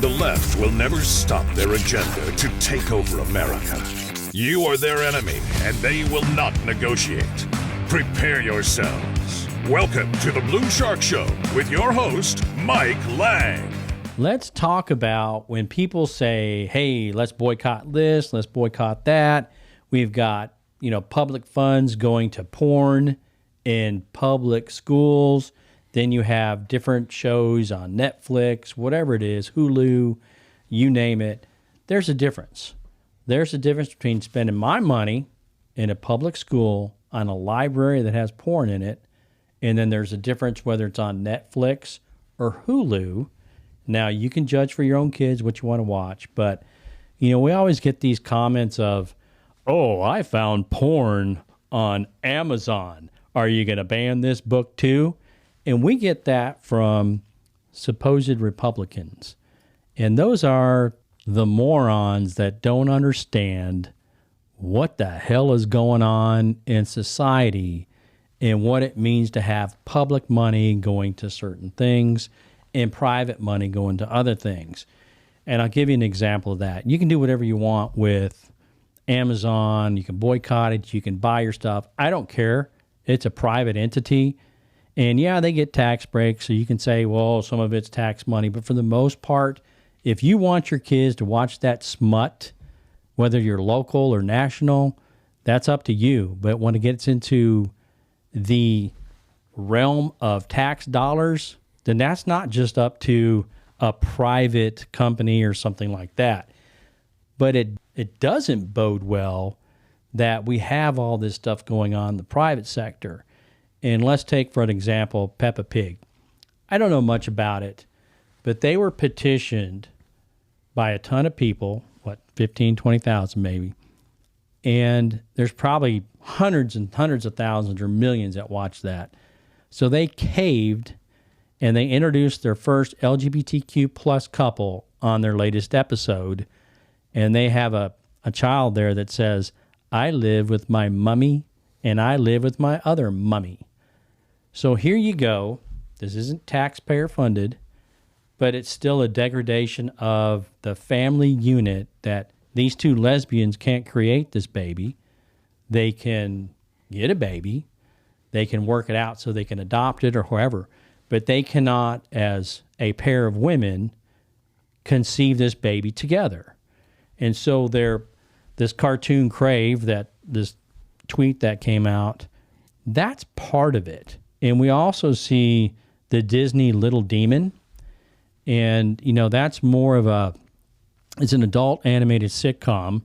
The left will never stop their agenda to take over America. You are their enemy, and they will not negotiate. Prepare yourselves. Welcome to the Blue Shark Show with your host, Mike Lang. Let's talk about when people say, hey, let's boycott this, let's boycott that. We've got, public funds going to porn in public schools. Then you have different shows on Netflix, whatever it is, Hulu, you name it. There's a difference. There's a difference between spending my money in a public school on a library that has porn in it, and then there's a difference whether it's on Netflix or Hulu. Now, you can judge for your own kids what you want to watch, but, we always get these comments of, oh, I found porn on Amazon. Are you going to ban this book too? And we get that from supposed Republicans. And those are the morons that don't understand what the hell is going on in society and what it means to have public money going to certain things and private money going to other things. And I'll give you an example of that. You can do whatever you want with Amazon. You can boycott it. You can buy your stuff. I don't care. It's a private entity. And yeah, they get tax breaks, so you can say, well, some of it's tax money. But for the most part, if you want your kids to watch that smut, whether you're local or national, that's up to you. But when it gets into the realm of tax dollars, then that's not just up to a private company or something like that. But it doesn't bode well that we have all this stuff going on in the private sector. And let's take, for an example, Peppa Pig. I don't know much about it, but they were petitioned by a ton of people, 15, 20,000 maybe. And there's probably hundreds and hundreds of thousands or millions that watch that. So they caved, and they introduced their first LGBTQ plus couple on their latest episode. And they have a child there that says, I live with my mummy, and I live with my other mummy. So here you go. This isn't taxpayer funded, but it's still a degradation of the family unit that these two lesbians can't create this baby. They can get a baby. They can work it out so they can adopt it or whoever, but they cannot, as a pair of women, conceive this baby together. And so this cartoon Crave, this tweet that came out, that's part of it. And we also see the Disney Little Demon. And, that's more of it's an adult animated sitcom.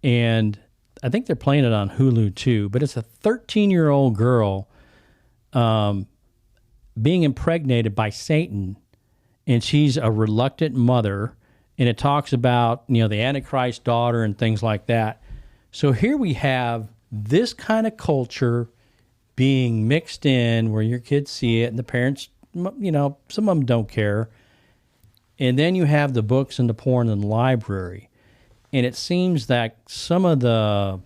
And I think they're playing it on Hulu too. But it's a 13-year-old girl being impregnated by Satan. And she's a reluctant mother. And it talks about, the Antichrist daughter and things like that. So here we have this kind of culture being mixed in where your kids see it and the parents, some of them don't care. And then you have the books and the porn in the library. And it seems that some of the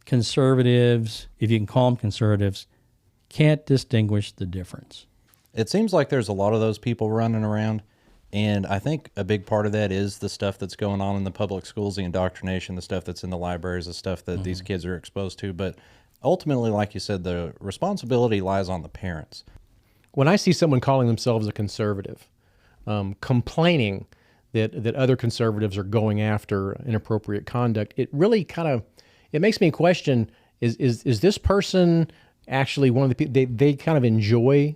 conservatives, if you can call them conservatives, can't distinguish the difference. It seems like there's a lot of those people running around. And I think a big part of that is the stuff that's going on in the public schools, the indoctrination, the stuff that's in the libraries, the stuff that these kids are exposed to. But ultimately, like you said, the responsibility lies on the parents. When I see someone calling themselves a conservative, complaining that other conservatives are going after inappropriate conduct, it really it makes me question, is this person actually one of the people, they kind of enjoy,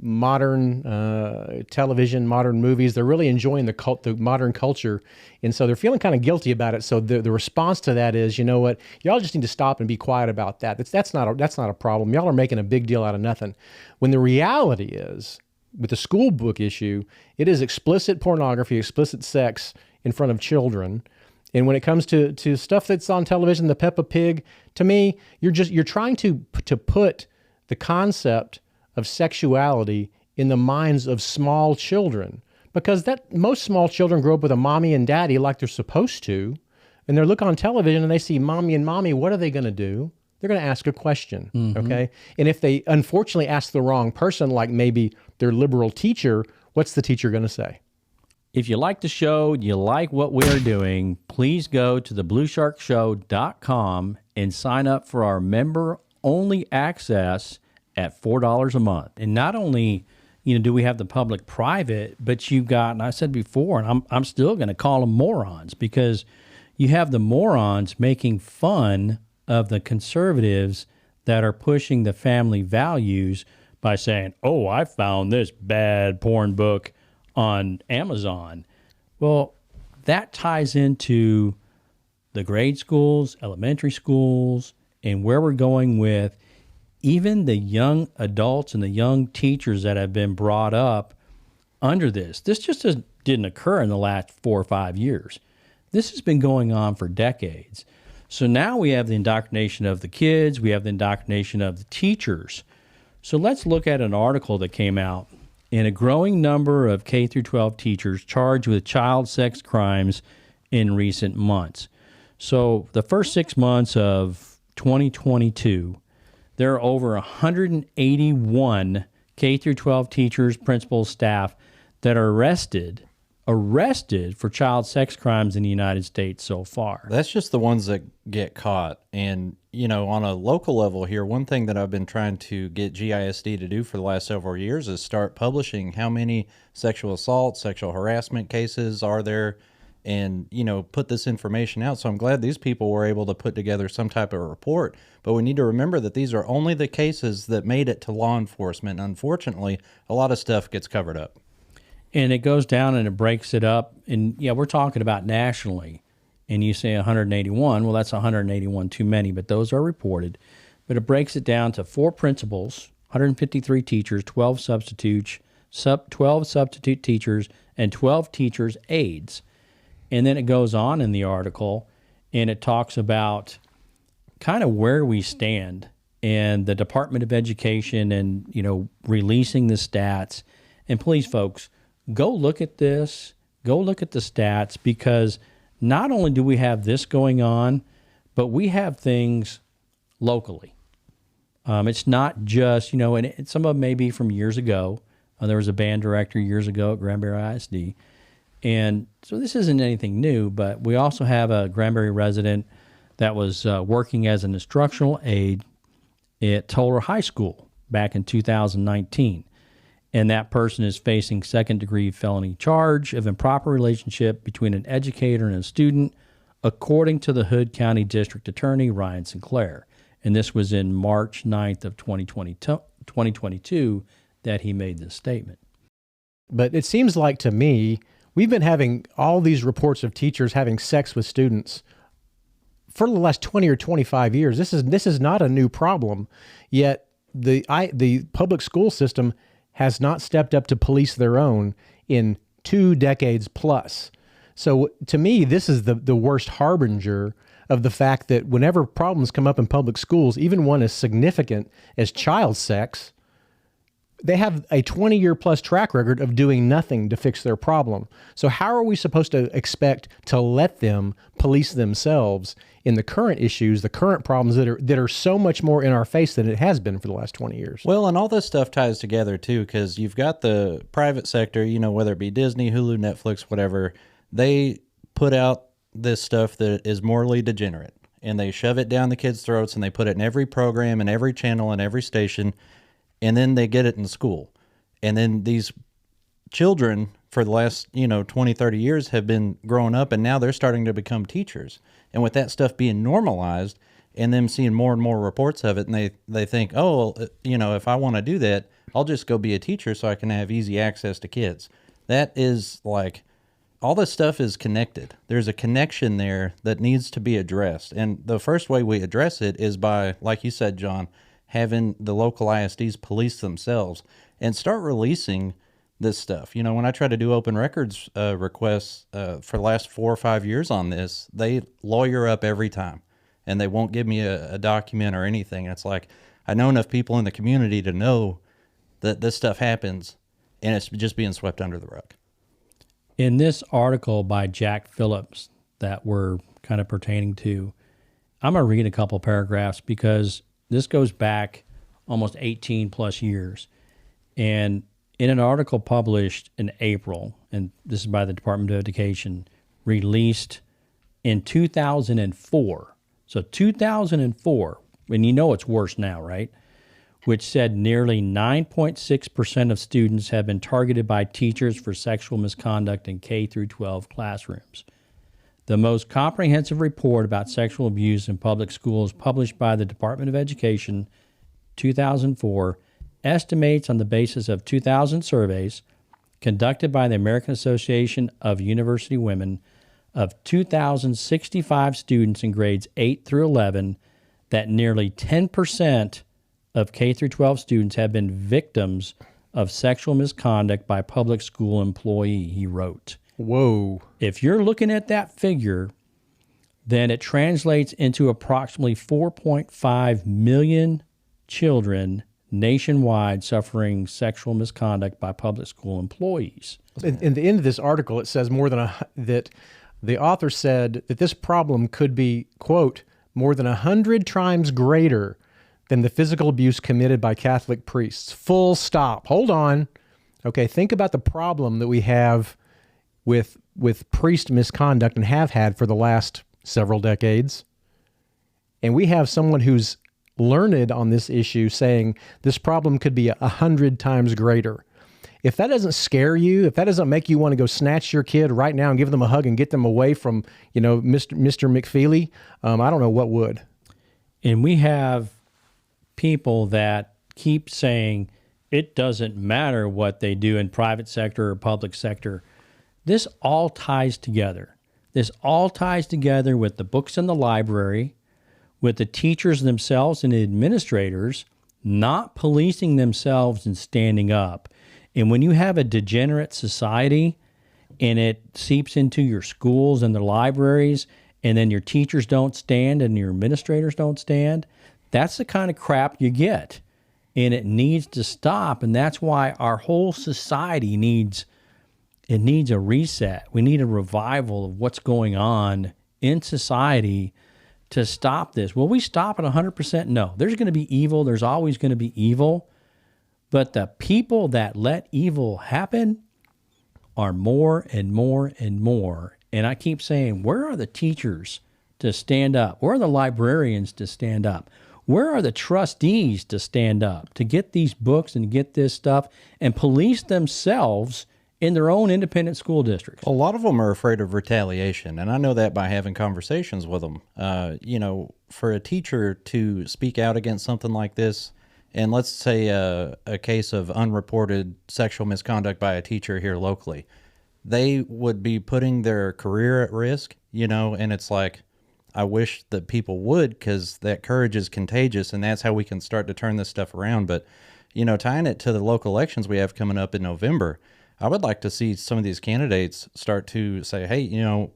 modern television, modern movies. They're really enjoying the modern culture. And so they're feeling kind of guilty about it. So the response to that is, you know what, y'all just need to stop and be quiet about that. That's not a problem. Y'all are making a big deal out of nothing. When the reality is, with the school book issue, it is explicit pornography, explicit sex in front of children. And when it comes to stuff that's on television, the Peppa Pig, to me, you're trying to put the concept of sexuality in the minds of small children, because most small children grow up with a mommy and daddy like they're supposed to, and they look on television and they see mommy and mommy. What are they going to do? They're going to ask a question, okay? And if they unfortunately ask the wrong person, like maybe their liberal teacher, what's the teacher going to say? If you like the show, you like what we're doing, please go to thebluesharkshow.com and sign up for our member-only access at $4 a month. And not only, do we have the public-private, but you've got, and I said before, and I'm still going to call them morons, because you have the morons making fun of the conservatives that are pushing the family values by saying, oh, I found this bad porn book on Amazon. Well, that ties into the grade schools, elementary schools, and where we're going with even the young adults and the young teachers that have been brought up under this. This just didn't occur in the last 4 or 5 years. This has been going on for decades. So now we have the indoctrination of the kids, we have the indoctrination of the teachers. So let's look at an article that came out. In a growing number of K through 12 teachers charged with child sex crimes in recent months. So the first 6 months of 2022, there are over 181 K through 12 teachers, principals, staff that are arrested for child sex crimes in the United States so far. That's just the ones that get caught. And, on a local level here, one thing that I've been trying to get GISD to do for the last several years is start publishing how many sexual assault, sexual harassment cases are there, and, put this information out. So I'm glad these people were able to put together some type of report. But we need to remember that these are only the cases that made it to law enforcement. Unfortunately, a lot of stuff gets covered up. And it goes down and it breaks it up. And yeah, we're talking about nationally. And you say 181, well, that's 181 too many, but those are reported. But it breaks it down to 4 principals, 153 teachers, 12 substitute teachers, and 12 teachers' aides. And then it goes on in the article, and it talks about kind of where we stand and the Department of Education and, releasing the stats. And please, folks, go look at this. Go look at the stats, because not only do we have this going on, but we have things locally. It's not just, and some of them may be from years ago. There was a band director years ago at Granbury ISD. And so this isn't anything new, but we also have a Granbury resident that was working as an instructional aide at Toller High School back in 2019. And that person is facing second-degree felony charge of improper relationship between an educator and a student, according to the Hood County District Attorney, Ryan Sinclair. And this was in March 9th of 2022 that he made this statement. But it seems like to me, we've been having all these reports of teachers having sex with students for the last 20 or 25 years. This is not a new problem, yet the public school system has not stepped up to police their own in 2 decades plus. So to me, this is the worst harbinger of the fact that whenever problems come up in public schools, even one as significant as child sex, they have a 20-year plus track record of doing nothing to fix their problem. So how are we supposed to expect to let them police themselves in the current issues, the current problems that are so much more in our face than it has been for the last 20 years? Well, and all this stuff ties together too, because you've got the private sector, whether it be Disney, Hulu, Netflix, whatever, they put out this stuff that is morally degenerate, and they shove it down the kids' throats, and they put it in every program and every channel and every station, and then they get it in school. And then these children for the last, 20, 30 years have been growing up, and now they're starting to become teachers. And with that stuff being normalized and them seeing more and more reports of it, and they think, oh, well, if I want to do that, I'll just go be a teacher so I can have easy access to kids. That is like, all this stuff is connected. There's a connection there that needs to be addressed. And the first way we address it is by, like you said, John, having the local ISDs police themselves and start releasing this stuff. When I try to do open records requests for the last 4 or 5 years on this, they lawyer up every time, and they won't give me a document or anything. And it's like, I know enough people in the community to know that this stuff happens, and it's just being swept under the rug. In this article by Jack Phillips that we're kind of pertaining to, I'm going to read a couple paragraphs because this goes back almost 18 plus years. And in an article published in April, and this is by the Department of Education, released in 2004. So 2004, and you know it's worse now, right? Which said nearly 9.6% of students have been targeted by teachers for sexual misconduct in K through 12 classrooms. The most comprehensive report about sexual abuse in public schools published by the Department of Education, 2004, estimates on the basis of 2,000 surveys conducted by the American Association of University Women of 2,065 students in grades 8 through 11 that nearly 10% of K through 12 students have been victims of sexual misconduct by public school employee, he wrote. Whoa. If you're looking at that figure, then it translates into approximately 4.5 million children nationwide suffering sexual misconduct by public school employees. In the end of this article, it says that the author said that this problem could be, quote, more than 100 times greater than the physical abuse committed by Catholic priests. Full stop. Hold on. Okay, think about the problem that we have with priest misconduct and have had for the last several decades. And we have someone who's learned on this issue saying this problem could be 100 times greater. If that doesn't scare you, if that doesn't make you want to go snatch your kid right now and give them a hug and get them away from, Mr. McFeely, I don't know what would. And we have people that keep saying it doesn't matter what they do in private sector or public sector. This all ties together. This all ties together with the books in the library, with the teachers themselves and the administrators not policing themselves and standing up. And when you have a degenerate society and it seeps into your schools and the libraries, and then your teachers don't stand and your administrators don't stand, that's the kind of crap you get. And it needs to stop. And that's why our whole society needs a reset. We need a revival of what's going on in society to stop this. Will we stop at 100%? No. There's going to be evil. There's always going to be evil. But the people that let evil happen are more and more and more. And I keep saying, where are the teachers to stand up? Where are the librarians to stand up? Where are the trustees to stand up, to get these books and get this stuff and police themselves in their own independent school districts? A lot of them are afraid of retaliation, and I know that by having conversations with them. For a teacher to speak out against something like this, and let's say a case of unreported sexual misconduct by a teacher here locally, they would be putting their career at risk, and it's like, I wish that people would, because that courage is contagious, and that's how we can start to turn this stuff around. But, tying it to the local elections we have coming up in November, I would like to see some of these candidates start to say, hey,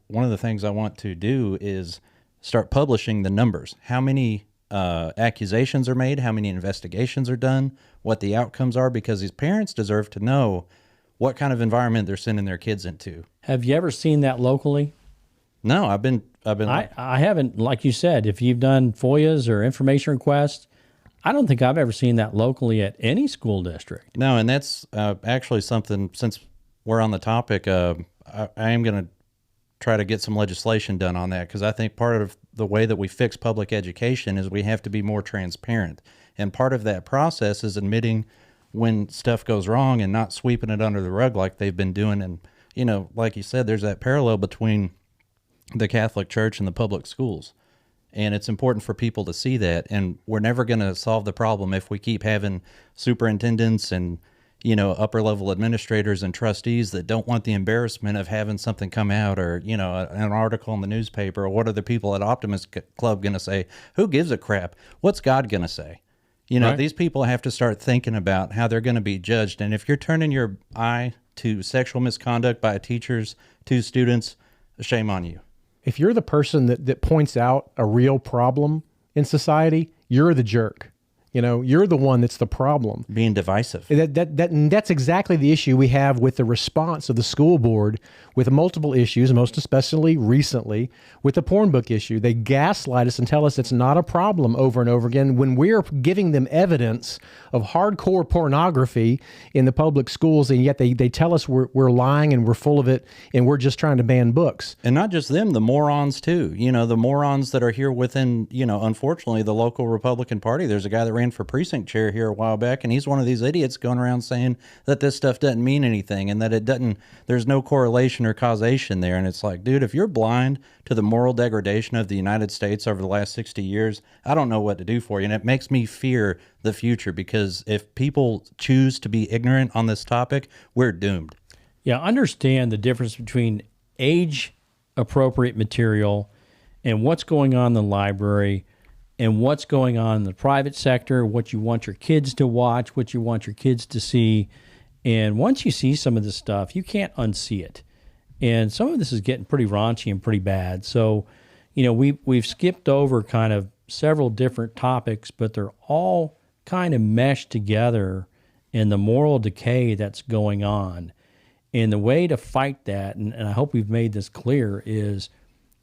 one of the things I want to do is start publishing the numbers. How many accusations are made, how many investigations are done, what the outcomes are, because these parents deserve to know what kind of environment they're sending their kids into. Have you ever seen that locally? No, I've been. I haven't. Like you said, if you've done FOIAs or information requests, I don't think I've ever seen that locally at any school district. No, and that's actually something. Since we're on the topic, I am going to try to get some legislation done on that, because I think part of the way that we fix public education is we have to be more transparent, and part of that process is admitting when stuff goes wrong and not sweeping it under the rug like they've been doing. And like you said, there's that parallel between the Catholic Church and the public schools. And it's important for people to see that. And we're never going to solve the problem if we keep having superintendents and, upper level administrators and trustees that don't want the embarrassment of having something come out, or, an article in the newspaper, or what are the people at Optimist Club going to say? Who gives a crap? What's God going to say? Right. These people have to start thinking about how they're going to be judged. And if you're turning your eye to sexual misconduct by teachers to students, shame on you. If you're the person that points out a real problem in society, you're the jerk. You're the one that's the problem. Being divisive. That's exactly the issue we have with the response of the school board with multiple issues, most especially recently with the porn book issue. They gaslight us and tell us it's not a problem over and over again when we're giving them evidence of hardcore pornography in the public schools, and yet they tell us we're lying and we're full of it and we're just trying to ban books. And not just them, the morons too. The morons that are here within, unfortunately, the local Republican Party. There's a guy that ran for precinct chair here a while back, and he's one of these idiots going around saying that this stuff doesn't mean anything and that there's no correlation or causation there. And it's like, dude, if you're blind to the moral degradation of the United States over the last 60 years, I don't know what to do for you. And it makes me fear the future, because if people choose to be ignorant on this topic, we're doomed. Yeah, understand the difference between age-appropriate material and what's going on in the library and what's going on in the private sector, what you want your kids to watch, what you want your kids to see. And once you see some of this stuff, you can't unsee it. And some of this is getting pretty raunchy and pretty bad. So, we've skipped over kind of several different topics, but they're all kind of meshed together in the moral decay that's going on. And the way to fight that, and I hope we've made this clear, is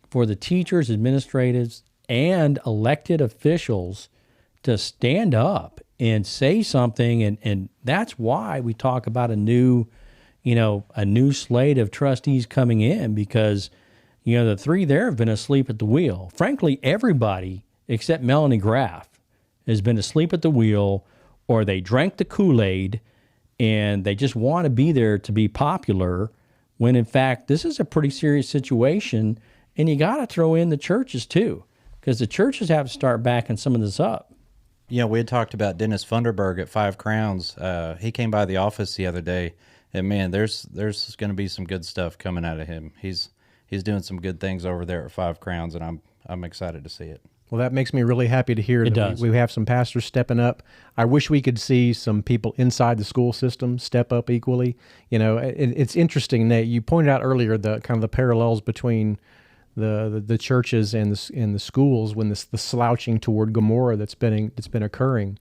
for the teachers, administrators, and elected officials to stand up and say something. And that's why we talk about a new slate of trustees coming in, because, the three there have been asleep at the wheel. Frankly, everybody except Melanie Graff has been asleep at the wheel, or they drank the Kool-Aid and they just want to be there to be popular, when in fact, this is a pretty serious situation. And you got to throw in the churches too, because the churches have to start backing some of this up. We had talked about Dennis Funderburg at Five Crowns. He came by the office the other day, and man, there's going to be some good stuff coming out of him. He's doing some good things over there at Five Crowns, and I'm excited to see it. Well, that makes me really happy to hear that we have some pastors stepping up. I wish we could see some people inside the school system step up equally. It's interesting that you pointed out earlier the kind of the parallels between the churches and the schools when the slouching toward Gomorrah that's been occurring.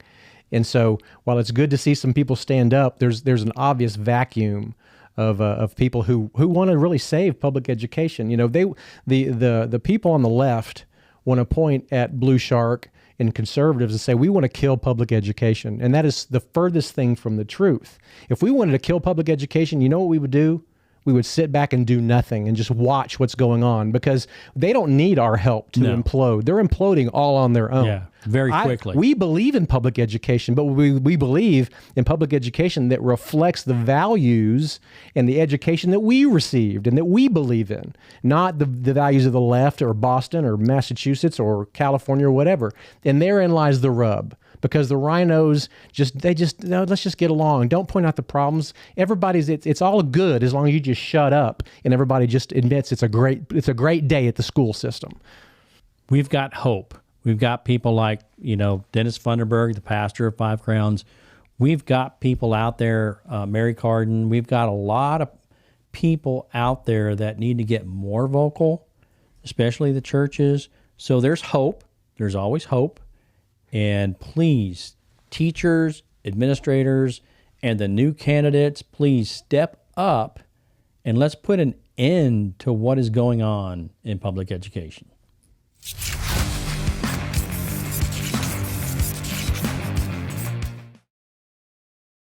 And so while it's good to see some people stand up, there's an obvious vacuum of people who want to really save public education. The people on the left want to point at Blue Shark and conservatives and say, we want to kill public education. And that is the furthest thing from the truth. If we wanted to kill public education, you know what we would do? We would sit back and do nothing and just watch what's going on, because they don't need our help to implode. They're imploding all on their own. Yeah, very quickly. We believe in public education, but we believe in public education that reflects the values and the education that we received and that we believe in, not the values of the left or Boston or Massachusetts or California or whatever. And therein lies the rub. Because the rhinos let's just get along. Don't point out the problems. It's all good as long as you just shut up and everybody just admits it's a great day at the school system. We've got hope. We've got people like, Dennis Funderburg, the pastor of Five Crowns. We've got people out there, Mary Carden. We've got a lot of people out there that need to get more vocal, especially the churches. So there's hope. There's always hope. And please, teachers, administrators, and the new candidates, please step up and let's put an end to what is going on in public education.